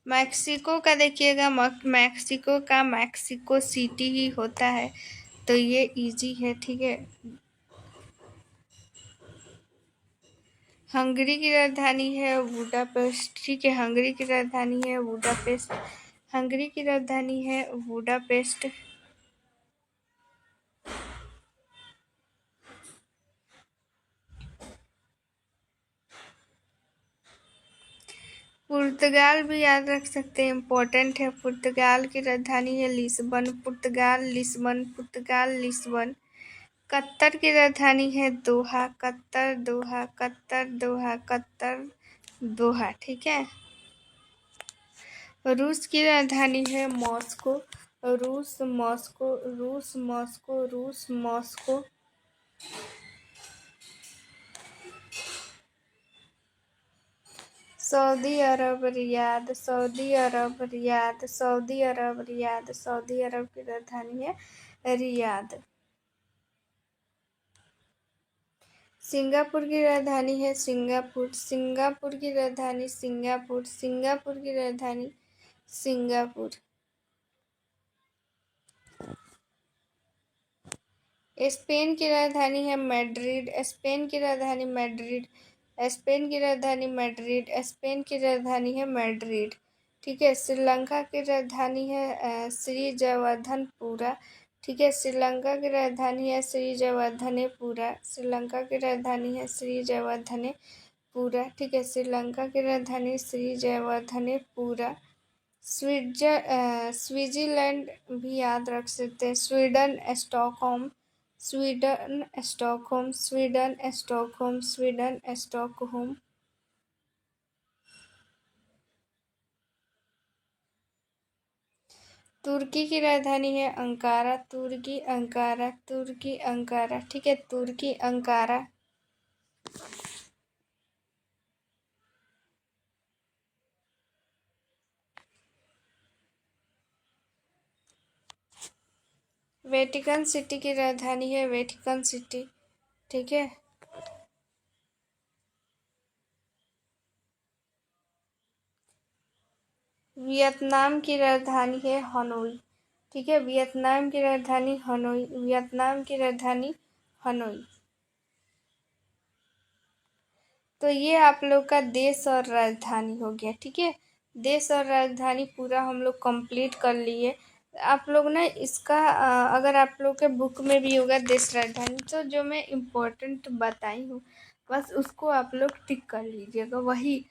मैक्सिको का देखिएगा, मैक्सिको का मैक्सिको सिटी ही होता है, तो ये इजी है, ठीक है। हंगरी की राजधानी है बुडापेस्ट, ठीक है। हंगरी की राजधानी है बुडापेस्ट, हंगरी की राजधानी है बुडापेस्ट। पुर्तगाल भी याद रख सकते हैं, इम्पोर्टेंट है। पुर्तगाल की राजधानी है लिस्बन, पुर्तगाल लिस्बन, पुर्तगाल लिस्बन। कतर की राजधानी है दोहा, कतर दोहा, कतर दोहा, कतर दोहा, ठीक है। रूस की राजधानी है मॉस्को, रूस मॉस्को, रूस मॉस्को, रूस मॉस्को। सऊदी अरब रियाद, सऊदी अरब रियाद, सऊदी अरब रियाद, सऊदी अरब की राजधानी है रियाद। सिंगापुर की राजधानी है सिंगापुर, सिंगापुर की राजधानी सिंगापुर, सिंगापुर की राजधानी सिंगापुर। स्पेन की राजधानी है मैड्रिड, स्पेन की राजधानी मैड्रिड, स्पेन की राजधानी मैड्रिड, स्पेन की राजधानी है मैड्रिड, ठीक है। श्रीलंका की राजधानी है श्री जयवर्धनपुरा, ठीक है। श्रीलंका की राजधानी है श्री जयवर्धनेपुरा, श्रीलंका की राजधानी है श्री जयवर्धनेपुरा, ठीक है। श्रीलंका की राजधानी श्री जयवर्धनेपुरा। स्विट्जरलैंड भी याद रख सकते हैं, Sweden Stockholm, Sweden Stockholm, Sweden Stockholm, Sweden Stockholm. तुर्की की राजधानी है अंकारा, तुर्की अंकारा, तुर्की अंकारा, ठीक है, तुर्की अंकारा। वेटिकन सिटी की राजधानी है वेटिकन सिटी, ठीक है। वियतनाम की राजधानी है हनोई, ठीक है। वियतनाम की राजधानी हनोई, वियतनाम की राजधानी हनोई। तो ये आप लोग का देश और राजधानी हो गया, ठीक है। देश और राजधानी पूरा हम लोग कंप्लीट कर लिए। आप लोग ना इसका अगर आप लोग के बुक में भी होगा देश राजधानी, तो जो मैं इम्पोर्टेंट बताई हूँ बस उसको आप लोग टिक कर लीजिएगा। वही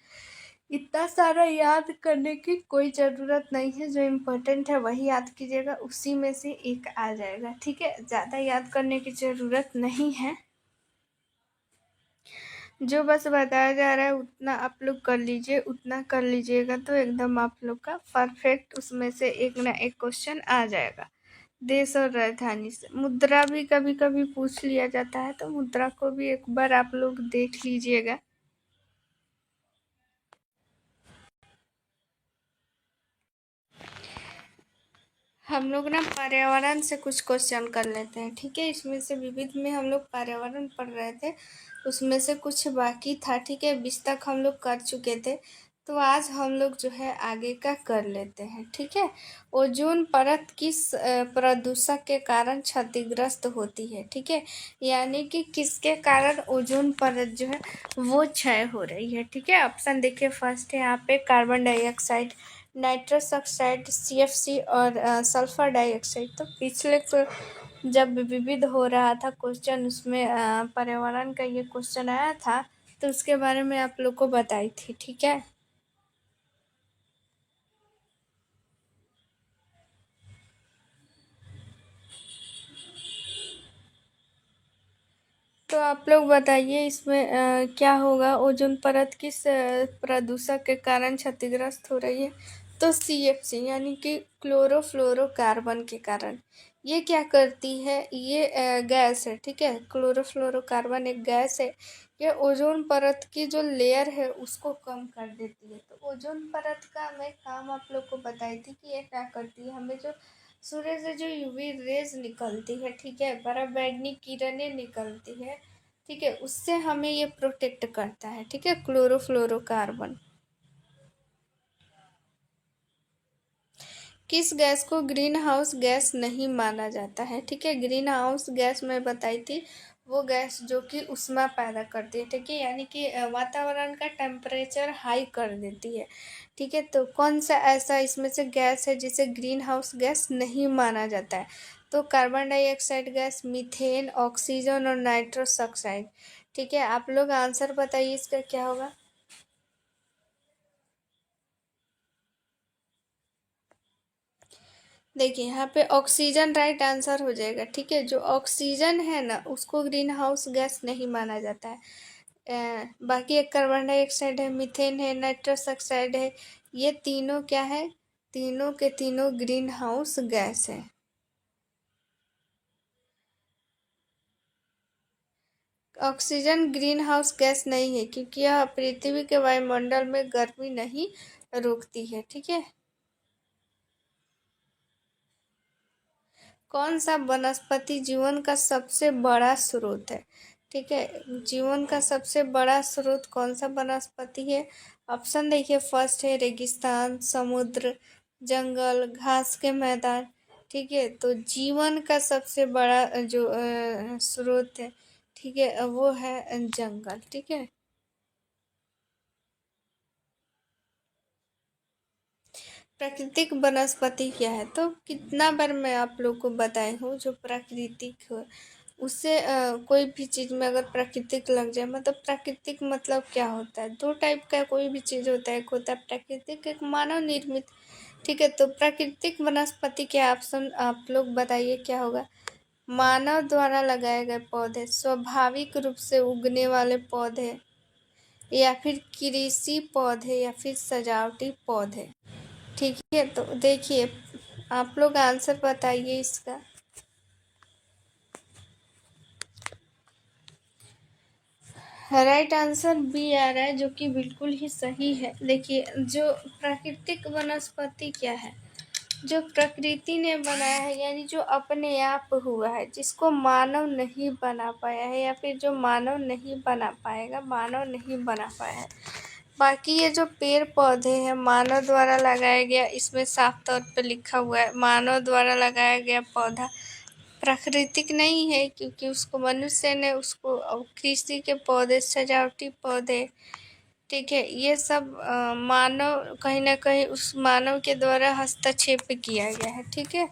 इतना सारा याद करने की कोई ज़रूरत नहीं है, जो इम्पोर्टेंट है वही याद कीजिएगा, उसी में से एक आ जाएगा, ठीक है। ज़्यादा याद करने की ज़रूरत नहीं है, जो बस बताया जा रहा है उतना आप लोग कर लीजिए, उतना कर लीजिएगा तो एकदम आप लोग का परफेक्ट उसमें से एक ना एक क्वेश्चन आ जाएगा। देश और राजधानी से मुद्रा भी कभी कभी पूछ लिया जाता है, तो मुद्रा को भी एक बार आप लोग देख लीजिएगा। हम लोग ना पर्यावरण से कुछ क्वेश्चन कर लेते हैं, ठीक है। इसमें से विविध में हम लोग पर्यावरण पढ़ रहे थे, उसमें से कुछ बाकी था, ठीक है। 20 तक हम लोग कर चुके थे, तो आज हम लोग जो है आगे का कर लेते हैं, ठीक है। ओजोन परत किस प्रदूषक के कारण क्षतिग्रस्त होती है, ठीक है। यानी कि किसके कारण ओजोन परत जो है वो क्षय हो रही है, ठीक है। ऑप्शन देखिए, फर्स्ट है यहाँ पे carbon dioxide, nitrous oxide, CFC और सल्फर डाइऑक्साइड। तो पिछले जब विविध हो रहा था क्वेश्चन, उसमें पर्यावरण का ये क्वेश्चन आया था, तो उसके बारे में आप लोग को बताई थी, ठीक है। तो आप लोग बताइए इसमें क्या होगा, ओजोन परत किस प्रदूषक के कारण क्षतिग्रस्त हो रही है। तो CFC यानी कि क्लोरोफ्लोरोकार्बन के कारण। ये क्या करती है, ये गैस है, ठीक है। क्लोरोफ्लोरोकार्बन एक गैस है, ये ओजोन परत की जो लेयर है उसको कम कर देती है। तो ओजोन परत का मैं काम आप लोग को बताई थी कि ये क्या करती है, हमें जो सूर्य से जो UV रेज निकलती है, ठीक है, पराबैंगनी किरणें निकलती है, ठीक है, उससे हमें ये प्रोटेक्ट करता है, ठीक है, क्लोरोफ्लोरोकार्बन। किस गैस को ग्रीन हाउस गैस नहीं माना जाता है, ठीक है। ग्रीन हाउस गैस मैं बताई थी, वो गैस जो कि ऊष्मा पैदा करती है, ठीक है, यानी कि वातावरण का टेम्परेचर हाई कर देती है, ठीक है। तो कौन सा ऐसा इसमें से गैस है जिसे ग्रीन हाउस गैस नहीं माना जाता है। तो carbon dioxide gas, methane, oxygen और नाइट्रस ऑक्साइड, ठीक है। आप लोग आंसर बताइए इसका क्या होगा। देखिए यहाँ पे ऑक्सीजन राइट आंसर हो जाएगा। ठीक है, जो ऑक्सीजन है ना उसको ग्रीन हाउस गैस नहीं माना जाता है। बाकी एक कार्बन डाइऑक्साइड है, मीथेन है, नाइट्रस ऑक्साइड है, ये तीनों क्या है, तीनों के तीनों ग्रीन हाउस गैस है। ऑक्सीजन ग्रीन हाउस गैस नहीं है क्योंकि यह पृथ्वी के वायुमंडल में गर्मी नहीं रोकती है। ठीक है, कौन सा वनस्पति जीवन का सबसे बड़ा स्रोत है? ठीक है, जीवन का सबसे बड़ा स्रोत कौन सा वनस्पति है? ऑप्शन देखिए, फर्स्ट है रेगिस्तान, समुद्र, जंगल, घास के मैदान। ठीक है, तो जीवन का सबसे बड़ा जो स्रोत है, ठीक है, वो है जंगल। ठीक है, प्राकृतिक वनस्पति क्या है? तो कितना बार मैं आप लोग को बताई हूँ, जो प्राकृतिक हो उससे कोई भी चीज़ में अगर प्राकृतिक लग जाए, मतलब प्राकृतिक मतलब क्या होता है? दो टाइप का कोई भी चीज़ होता है, एक होता है प्राकृतिक, एक मानव निर्मित। ठीक है, तो प्राकृतिक वनस्पति के ऑप्शन आप लोग बताइए क्या होगा? मानव द्वारा लगाए गए पौधे, स्वाभाविक रूप से उगने वाले पौधे, या फिर कृषि पौधे, या फिर सजावटी पौधे। ठीक है, तो देखिए आप लोग आंसर बताइए इसका। राइट आंसर बी आ रहा है, जो कि बिल्कुल ही सही है। देखिए, जो प्राकृतिक वनस्पति क्या है, जो प्रकृति ने बनाया है, यानी जो अपने आप हुआ है, जिसको मानव नहीं बना पाया है, या फिर जो मानव नहीं बना पाएगा, मानव नहीं बना पाया है। बाकी ये जो पेड़ पौधे हैं मानव द्वारा लगाया गया, इसमें साफ तौर पे लिखा हुआ है मानव द्वारा लगाया गया पौधा प्राकृतिक नहीं है, क्योंकि उसको मनुष्य ने उसको कृषि के पौधे, सजावटी पौधे, ठीक है, ये सब मानव कहीं ना कहीं उस मानव के द्वारा हस्तक्षेप किया गया है। ठीक है,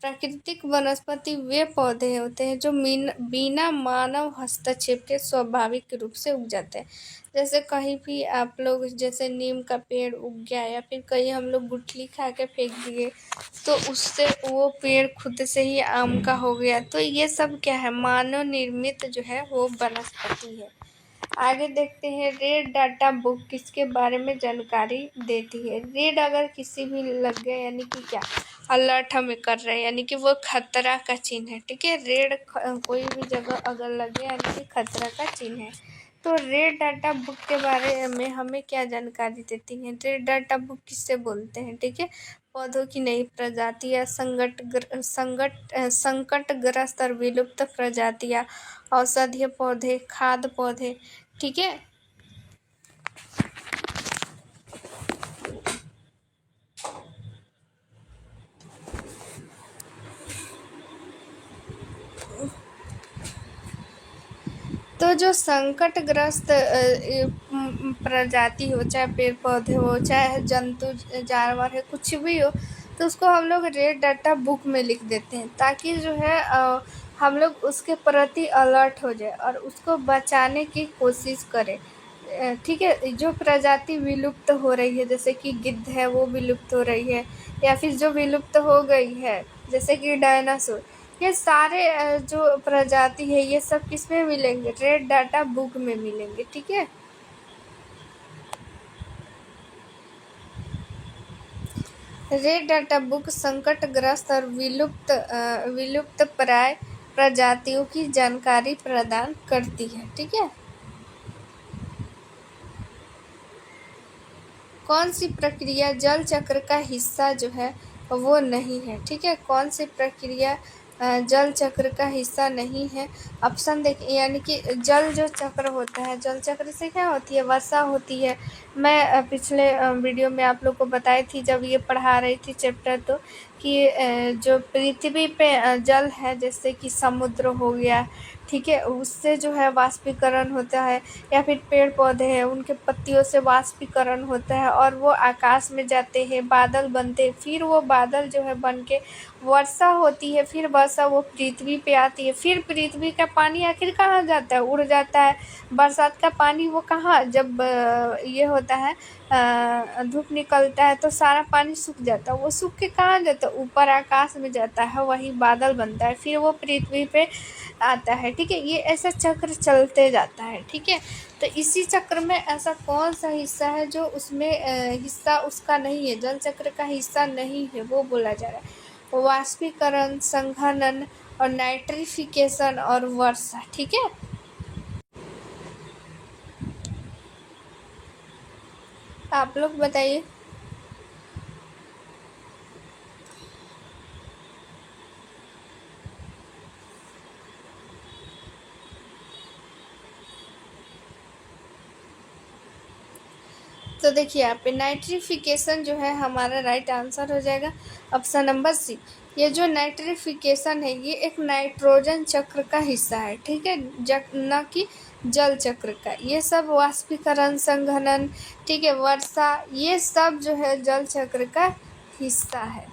प्राकृतिक वनस्पति वे पौधे होते हैं जो बिना मानव हस्तक्षेप के स्वाभाविक रूप से उग जाते हैं। जैसे कहीं भी आप लोग, जैसे नीम का पेड़ उग गया, या फिर कहीं हम लोग गुठली खा के फेंक दिए तो उससे वो पेड़ खुद से ही आम का हो गया। तो ये सब क्या है, मानव निर्मित जो है वो वनस्पति है। आगे देखते हैं, रेड डाटा बुक किसके बारे में जानकारी देती है? रेड अगर किसी भी लग गए, यानी कि क्या अलर्ट हमें कर रहे हैं, यानी कि वो खतरा का चिन्ह है। ठीक है, रेड कोई भी जगह अगर लगे, यानी कि खतरा का चिन्ह है। तो रेड डाटा बुक के बारे में हमें क्या जानकारी देती है? रेड डाटा बुक किससे बोलते हैं? ठीक है, पौधों की नई प्रजातियां, संकटग्रस्त और विलुप्त प्रजातियां, औषधीय पौधे, खाद्य पौधे। ठीक है, तो जो संकटग्रस्त प्रजाति हो, चाहे पेड़ पौधे हो, चाहे जंतु जानवर है, कुछ भी हो, तो उसको हम लोग रेड डाटा बुक में लिख देते हैं, ताकि जो है हम लोग उसके प्रति अलर्ट हो जाए और उसको बचाने की कोशिश करें। ठीक है, जो प्रजाति विलुप्त हो रही है, जैसे कि गिद्ध है वो विलुप्त हो रही है, या फिर जो विलुप्त हो गई है जैसे कि डायनासोर, ये सारे जो प्रजाति है ये सब किस में मिलेंगे? रेड डाटा बुक में मिलेंगे। ठीक है, रेड डाटा बुक संकटग्रस्त और विलुप्त प्राय प्रजातियों की जानकारी प्रदान करती है। ठीक है, कौन सी प्रक्रिया जल चक्र का हिस्सा जो है वो नहीं है? ठीक है, कौन सी प्रक्रिया जल चक्र का हिस्सा नहीं है? ऑप्शन देखिए, यानी कि जल जो चक्र होता है, जल चक्र से क्या होती है? वर्षा होती है। मैं पिछले वीडियो में आप लोग को बताई थी जब ये पढ़ा रही थी चैप्टर, तो कि जो पृथ्वी पे जल है, जैसे कि समुद्र हो गया, ठीक है, उससे जो है वाष्पीकरण होता है, या फिर पेड़ पौधे हैं उनके पत्तियों से वाष्पीकरण होता है और वो आकाश में जाते हैं, बादल बनते हैं, फिर वो बादल जो है बन के वर्षा होती है, फिर वर्षा वो पृथ्वी पे आती है, फिर पृथ्वी का पानी आखिर कहाँ जाता है, उड़ जाता है। बरसात का पानी वो कहाँ, जब ये होता है धूप निकलता है तो सारा पानी सूख जाता है, वो सूख के कहाँ जाता है, ऊपर आकाश में जाता है, वही बादल बनता है, फिर वो पृथ्वी पे आता है। ठीक है, ये ऐसा चक्र चलते जाता है। ठीक है, तो इसी चक्र में ऐसा कौन सा हिस्सा है जो उसमें हिस्सा उसका नहीं है, जल चक्र का हिस्सा नहीं है, वो बोला जा रहा है। वाष्पीकरण, संघनन और नाइट्रिफिकेशन और वर्षा। ठीक है, आप लोग बताइए। तो देखिए यहाँ पे नाइट्रिफिकेशन जो है हमारा राइट आंसर हो जाएगा ऑप्शन नंबर सी। ये जो नाइट्रिफिकेशन है ये एक नाइट्रोजन चक्र का हिस्सा है। ठीक है, न कि जल चक्र का। ये सब वाष्पीकरण, संघनन, ठीक है, वर्षा, ये सब जो है जल चक्र का हिस्सा है।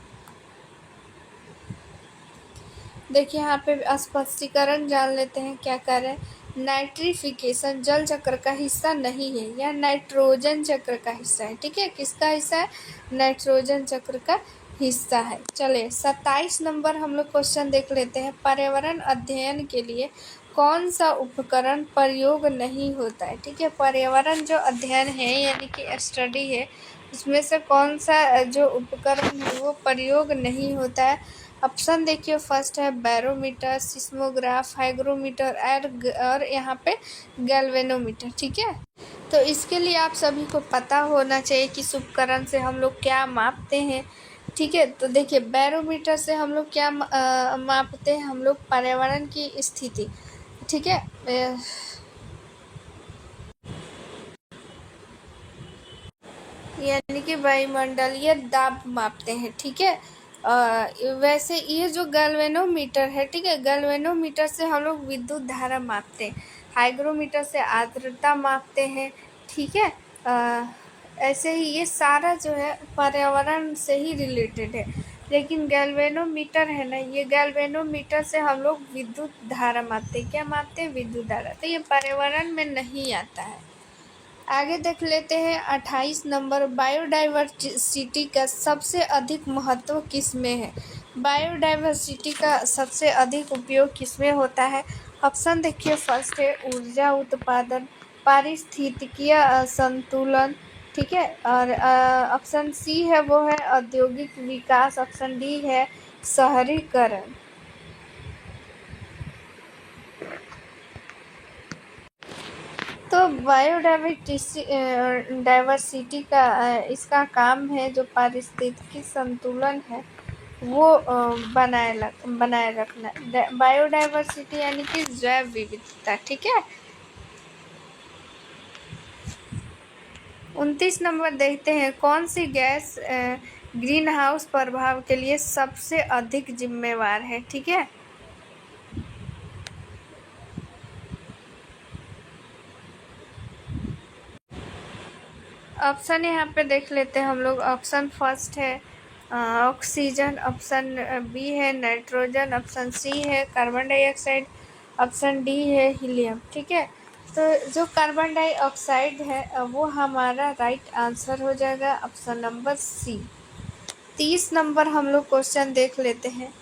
देखिए यहाँ पे स्पष्टीकरण जान लेते हैं क्या कर रहे हैं। नाइट्रिफिकेशन जल चक्र का हिस्सा नहीं है, यह नाइट्रोजन चक्र का हिस्सा है। ठीक है, किसका हिस्सा है, नाइट्रोजन चक्र का हिस्सा है। चलिए 27 नंबर हम लोग क्वेश्चन देख लेते हैं। पर्यावरण अध्ययन के लिए कौन सा उपकरण प्रयोग नहीं होता है। ठीक है, पर्यावरण जो अध्ययन है यानी कि स्टडी है, उसमें से कौन सा जो उपकरण है वो प्रयोग नहीं होता है। ऑप्शन देखिए, फर्स्ट है बैरोमीटर, सिस्मोग्राफ, हाइग्रोमीटर और यहाँ पे गैल्वेनोमीटर। ठीक है, तो इसके लिए आप सभी को पता होना चाहिए कि इस उपकरण से हम लोग क्या मापते हैं। ठीक है, तो देखिए बैरोमीटर से हम लोग क्या मापते हैं, हम लोग पर्यावरण की स्थिति। ठीक है, यानी कि वायुमंडलीय दाब मापते हैं। ठीक है, वैसे ये जो गैल्वेनोमीटर है, ठीक है, गैल्वेनोमीटर से हम लोग विद्युत धारा मापते हैं। हाइग्रोमीटर से आर्द्रता मापते हैं। ठीक है, ऐसे ही ये सारा जो है पर्यावरण से ही रिलेटेड है। लेकिन गैल्वेनोमीटर है ना, ये गैल्वेनोमीटर से हम लोग विद्युत धारा मापते हैं। क्या मापते हैं, विद्युत धारा। तो ये पर्यावरण में नहीं आता है। आगे देख लेते हैं 28 नंबर। बायोडाइवर्सिटी का सबसे अधिक महत्व किस में है। बायोडाइवर्सिटी का सबसे अधिक उपयोग किस में होता है। ऑप्शन देखिए, फर्स्ट है ऊर्जा उत्पादन, पारिस्थितिकीय संतुलन, ठीक है, और ऑप्शन सी है वो है औद्योगिक विकास, ऑप्शन डी है शहरीकरण। तो डाइवर्सिटी का इसका काम है जो पारिस्थितिकी संतुलन है वो बनाए रखना। बायोडाइवर्सिटी यानी कि जैव विविधता। ठीक है, 29 नंबर देखते हैं। कौन सी गैस ग्रीन हाउस प्रभाव के लिए सबसे अधिक जिम्मेवार है। ठीक है, ऑप्शन यहाँ पे देख लेते हैं हम लोग। ऑप्शन फर्स्ट है ऑक्सीजन, ऑप्शन बी है नाइट्रोजन, ऑप्शन सी है कार्बन डाइऑक्साइड, ऑप्शन डी है हीलियम। ठीक है, तो जो कार्बन डाइऑक्साइड है वो हमारा राइट आंसर हो जाएगा, ऑप्शन नंबर सी। 30 नंबर हम लोग क्वेश्चन देख लेते हैं।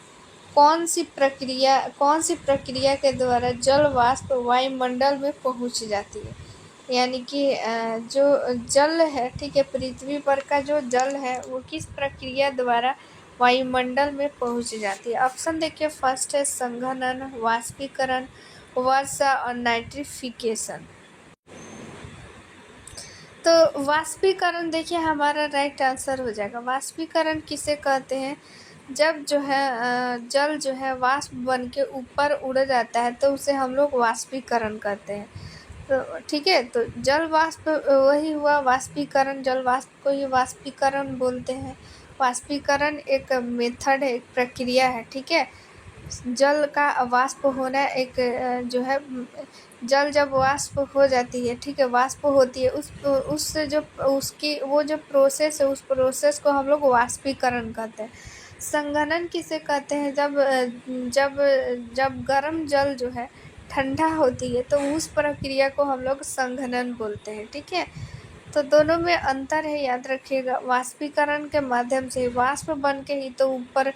कौन सी प्रक्रिया के द्वारा जल वाष्प वायुमंडल में पहुंच जाती है। यानी कि जो जल है, ठीक है, पृथ्वी पर का जो जल है वो किस प्रक्रिया द्वारा वायुमंडल में पहुंच जाती है। ऑप्शन देखिए, फर्स्ट है संघनन, वाष्पीकरण, वर्षा और नाइट्रिफिकेशन। तो वाष्पीकरण देखिए हमारा राइट आंसर हो जाएगा। वाष्पीकरण किसे कहते हैं, जब जो है जल जो है वाष्प बन के ऊपर उड़ जाता है तो उसे हम लोग वाष्पीकरण कहते हैं। तो ठीक है, तो जल वाष्प वही हुआ वाष्पीकरण, जल वाष्प को ही वाष्पीकरण बोलते हैं। वाष्पीकरण एक मेथड है, एक प्रक्रिया है। ठीक है, जल का वाष्प होना एक जो है जल जब वाष्प हो जाती है, ठीक है, वाष्प होती है, उससे जो उसकी वो जो प्रोसेस है, उस प्रोसेस को हम लोग वाष्पीकरण कहते हैं। संघनन किसे कहते हैं? जब जब गर्म जल जो है ठंडा होती है तो उस प्रक्रिया को हम लोग संघनन बोलते हैं, ठीक है। तो दोनों में अंतर है, याद रखिएगा। वाष्पीकरण के माध्यम से वाष्प बन के ही तो ऊपर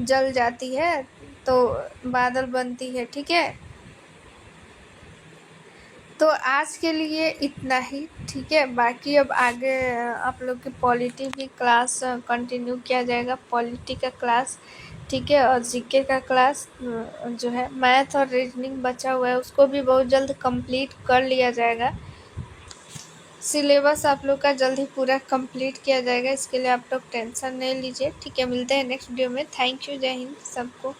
जल जाती है, तो बादल बनती है, ठीक है। तो आज के लिए इतना ही, ठीक है। बाकी अब आगे आप लोग की पॉलिटी की क्लास कंटिन्यू किया जाएगा, पॉलिटी का क्लास, ठीक है। और जीके का क्लास जो है, मैथ और रीजनिंग बचा हुआ है उसको भी बहुत जल्द कंप्लीट कर लिया जाएगा। सिलेबस आप लोग का जल्द ही पूरा कंप्लीट किया जाएगा, इसके लिए आप लोग टेंशन नहीं लीजिए, ठीक है। मिलते हैं नेक्स्ट वीडियो में। थैंक यू, जय हिंद सबको।